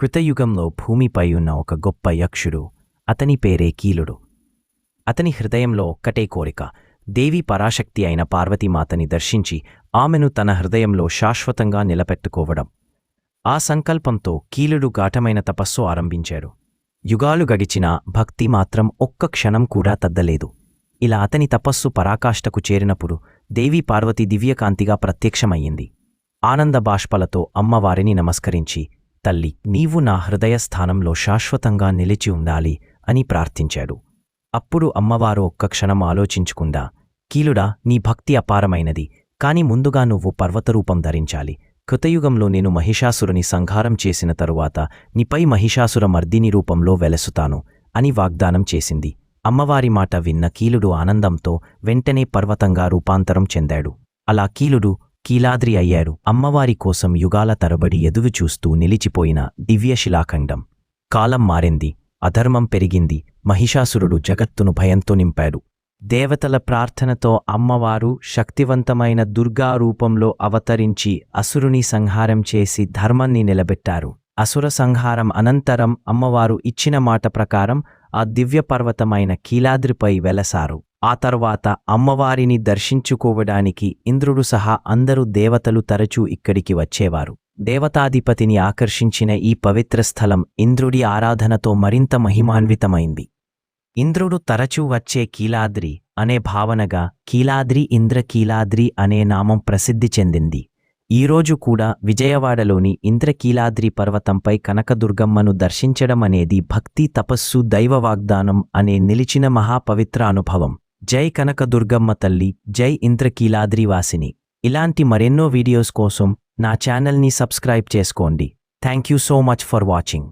కృతయుగంలో భూమిపై ఉన్న ఒక గొప్ప యక్షుడు. అతని పేరే కీలుడు. అతని హృదయంలో ఒక్కటే కోరిక, దేవి పరాశక్తి అయిన పార్వతీమాతని దర్శించి ఆమెను తన హృదయంలో శాశ్వతంగా నిలబెట్టుకోవడం. ఆ సంకల్పంతో కీలుడు ఘాటమైన తపస్సు ఆరంభించాడు. యుగాలు గడిచినా భక్తి మాత్రం ఒక్క క్షణం కూడా తగ్గలేదు. ఇలా అతని తపస్సు పరాకాష్ఠకు చేరినప్పుడు దేవి పార్వతి దివ్యకాంతిగా ప్రత్యక్షమయ్యింది. ఆనంద బాష్పలతో అమ్మవారిని నమస్కరించి, తల్లి, నీవు నా హృదయ స్థానంలో శాశ్వతంగా నిలిచి ఉండాలి అని ప్రార్థించాడు. అప్పుడు అమ్మవారు ఒక్క క్షణం ఆలోచించుకుందా, కీలుడా, నీ భక్తి అపారమైనది, కాని ముందుగా నువ్వు పర్వతరూపం ధరించాలి. కృతయుగంలో నేను మహిషాసురుని సంహారం చేసిన తరువాత నీపై మహిషాసుర మర్దిని రూపంలో వెలసుతాను అని వాగ్దానం చేసింది. అమ్మవారి మాట విన్న కీలుడు ఆనందంతో వెంటనే పర్వతంగా రూపాంతరం చెందాడు. అలా కీలుడు కీలాద్రి అయ్యాడు. అమ్మవారి కోసం యుగాల తరబడి ఎదురుచూస్తూ నిలిచిపోయిన దివ్యశిలాఖండం. కాలం మారింది, అధర్మం పెరిగింది, మహిషాసురుడు జగత్తును భయంతో నింపాడు. దేవతల ప్రార్థనతో అమ్మవారు శక్తివంతమైన దుర్గా రూపంలో అవతరించి అసురుని సంహారం చేసి ధర్మాన్ని నిలబెట్టారు. అసుర సంహారం అనంతరం అమ్మవారు ఇచ్చిన మాట ప్రకారం ఆ దివ్యపర్వతమైన కీలాద్రిపై వెలసారు. ఆ తర్వాత అమ్మవారిని దర్శించుకోవడానికి ఇంద్రుడు సహా అందరూ దేవతలు తరచూ ఇక్కడికి వచ్చేవారు. దేవతాధిపతిని ఆకర్షించిన ఈ పవిత్ర స్థలం ఇంద్రుడి ఆరాధనతో మరింత మహిమాన్వితమైంది. ఇంద్రుడు తరచూ వచ్చే కీలాద్రి అనే భావనగా కీలాద్రి ఇంద్రకీలాద్రి అనే నామం ప్రసిద్ధి చెందింది. ఈరోజు కూడా విజయవాడలోని ఇంద్రకీలాద్రి పర్వతంపై కనకదుర్గమ్మను దర్శించడం అనేది భక్తి, తపస్సు, దైవ వాగ్దానం అనే నిలిచిన మహాపవిత్ర అనుభవం. జై కనకదుర్గమ్మ తల్లి, జై ఇంద్రకీలాద్రి వాసిని. ఇలాంటి మరెన్నో వీడియోస్ కోసం నా ఛానల్ని సబ్స్క్రైబ్ చేసుకోండి. Thank you so much for watching.